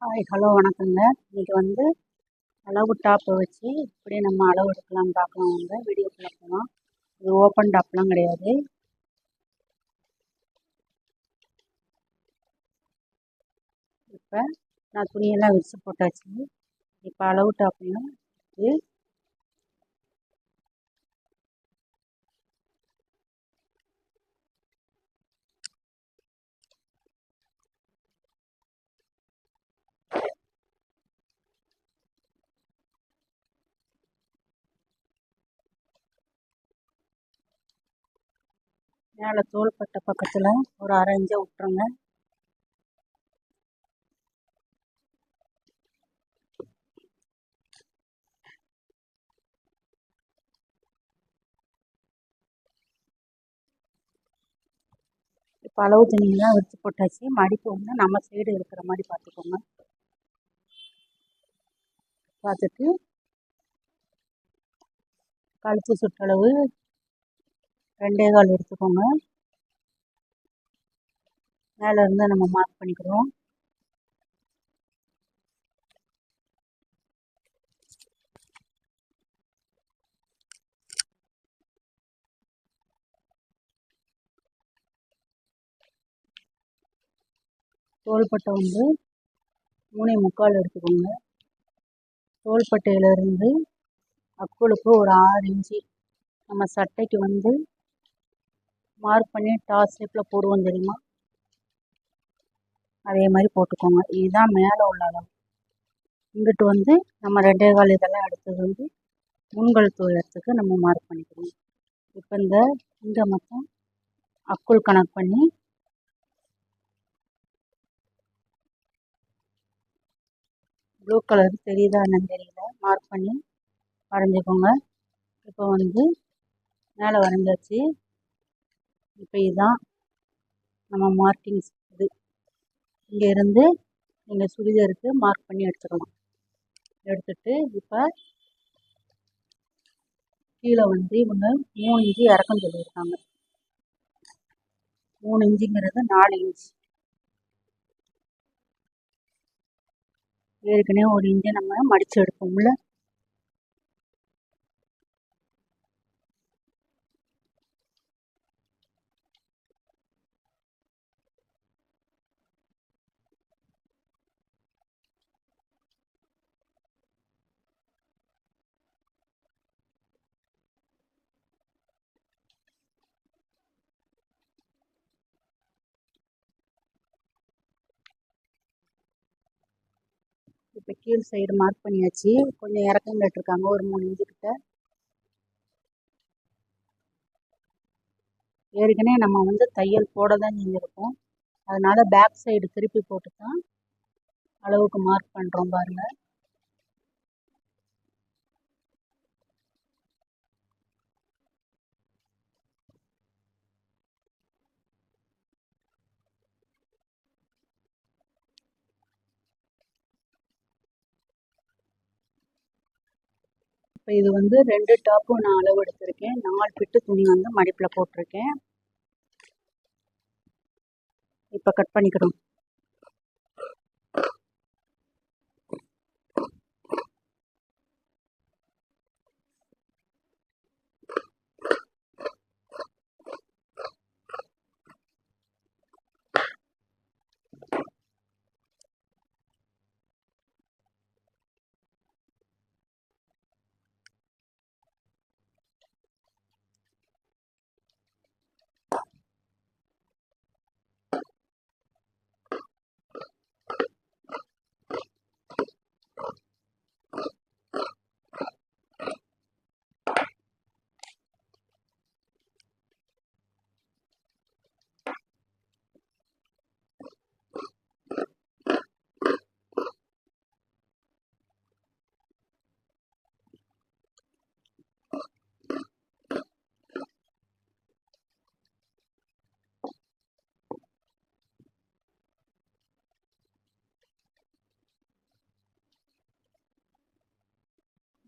Hello வணக்கங்க. இன்னைக்கு வந்து அளவு டாப்பை வச்சு இப்படி நம்ம அளவு எடுக்கலாம்னு பார்க்கலாம். வாங்க வீடியோக்குள்ள போகலாம். இது ஓப்பன் டாப்லாம் கிடையாது. இப்போ நான் துணியெல்லாம் விரிச்சு போட்டாச்சு. இப்போ அளவு டாப்பையும் இது மேலே தோள்பட்டை பக்கத்தில் ஒரு அரை இன்ச்சை விட்டுருங்க. இப்போ அளவு துணியெல்லாம் விரிச்சு போட்டாச்சு. மடிப்பு வந்து நம்ம சைடு இருக்கிற மாதிரி பார்த்துக்கோங்க. பார்த்துட்டு கழுத்து சுற்றளவு 2.25 எடுத்துக்கோங்க. மேலே இருந்து நம்ம மார்க் பண்ணிக்கிறோம். தோள்பட்டை வந்து 3.25 எடுத்துக்கோங்க. தோள்பட்டையிலேருந்து அக்குளுக்கு ஒரு 6 இன்ச்சு நம்ம சட்டைக்கு வந்து மார்க் பண்ணி டாஸ் ஷேப்பில் போடுவோம் தெரியுமா, அதே மாதிரி போட்டுக்கோங்க. இதுதான் மேலே உள்ள அளவு. இங்கிட்டு வந்து நம்ம 2.25 இதெல்லாம் எடுத்தது வந்து முன்கழுத்து உயரத்துக்கு நம்ம மார்க் பண்ணிக்கணும். இப்போ இங்கே மட்டும் அக்குள் கணக்கு பண்ணி ப்ளூ கலர் தெரியுதா என்னன்னு தெரியல, மார்க் பண்ணி வரைஞ்சிக்கோங்க. இப்போ வந்து மேலே வரைஞ்சாச்சு. இப்போ இதுதான் நம்ம மார்க்கிங்ஸ். இது இங்கே இருந்து நீங்கள் சுடிதாருக்கு மார்க் பண்ணி எடுத்துக்கலாம். எடுத்துட்டு இப்போ கீழே வந்து இவங்க 3 இன்ச்சு இறக்கம் சொல்லியிருக்காங்க. 3 இன்ச்சுங்கிறது 4 இன்ச்சு. ஏற்கனவே 1 இன்ச்சை நம்ம மடித்து எடுப்போம்ல, இப்போ கீழ் சைடு மார்க் பண்ணியாச்சு. கொஞ்சம் இறக்கம் கேட்டிருக்காங்க ஒரு 3 இன்ச்சு கிட்ட. ஏற்கனவே நம்ம வந்து தையல் போட தான் செஞ்சுருக்கோம். அதனால பேக் சைடு திருப்பி போட்டு தான் அளவுக்கு மார்க் பண்ணுறோம் பாருங்க. இப்போ இது வந்து 2 டாப்பும் நான் அளவு எடுத்திருக்கேன். 4 பிட்டு துணி வந்து மடிப்பில் போட்டிருக்கேன். இப்போ கட் பண்ணிக்கிறோம்.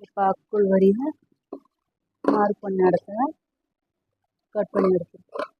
இப்போ அக்குள் வரியில் மார்க் பண்ண இடத்துல கட் பண்ணி எடுத்துருக்கோம்.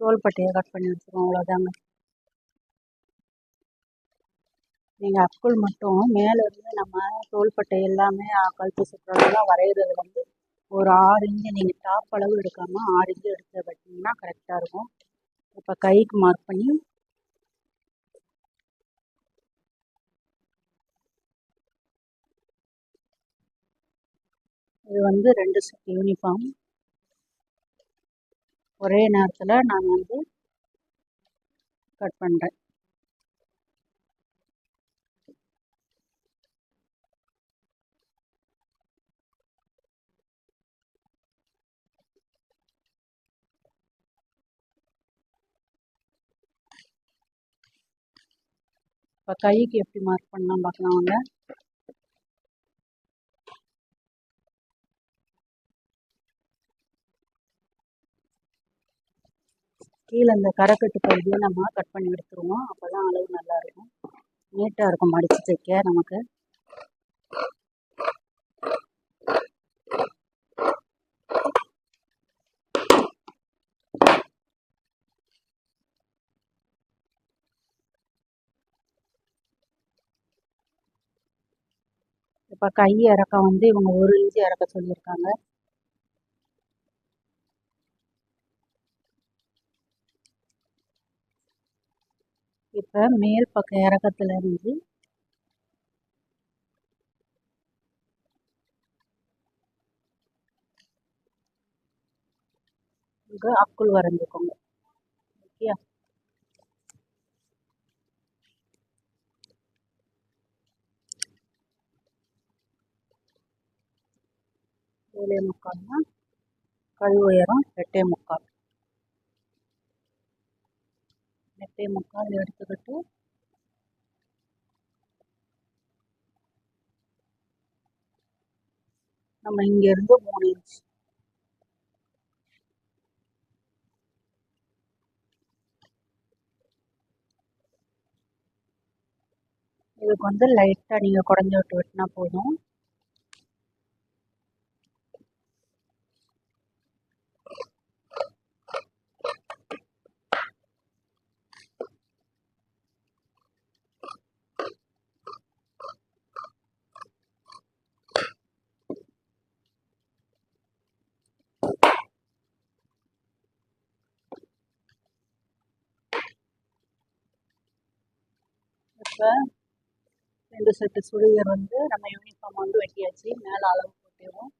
தோள்பட்டையை கட் பண்ணி வச்சுருவோம். அவ்வளோதாங்க. நீங்கள் அக்குள் மட்டும் மேலே இருந்து நம்ம தோள்பட்டை எல்லாமே கழுத்து சுற்றலாம் வரைகிறது வந்து ஒரு 6 இன்ச்சு, நீங்கள் டாப் அளவு எடுக்காமல் 6 இன்ச்சு எடுத்து கட்டிங்கன்னா கரெக்டாக இருக்கும். இப்போ கைக்கு மார்க் பண்ணி இது வந்து 2 செட் யூனிஃபார்ம் ஒரே நேரத்தில் நான் வந்து கட் பண்ணுறேன். இப்போ கைக்கு எப்படி மார்க் பண்ணலாம் பார்க்கலாம் வாங்க. கீழே இந்த கரைக்கட்டு பகுதியை நம்ம கட் பண்ணி எடுத்துருவோம். அப்போ தான் அளவு நல்லாயிருக்கும், நீட்டாக இருக்கும் மடித்து தைக்க நமக்கு. இப்போ கை இறக்கம் வந்து இவங்க 1 இன்ச்சு இறக்க சொல்லியிருக்காங்க. இப்போ மேல் பக்கம் இறக்கத்துல இருந்து இங்கே அக்குள் வரைஞ்சிக்கோங்க. ஓகே, ஏழே முக்கால்னா கை உயரம் 8.75. 8.75 எடுத்துக்கிட்டு நம்ம இங்கேருந்து 3 இன்ச் இதுக்கு வந்து லைட்டாக நீங்கள் குறைஞ்சி விட்டு வெட்டினா போதும். இப்போ 2 செட்டு சுடிதார் வந்து நம்ம யூனிஃபார்ம் வந்து வெட்டியாச்சு. மேலே அளவு போட்டுருவோம்.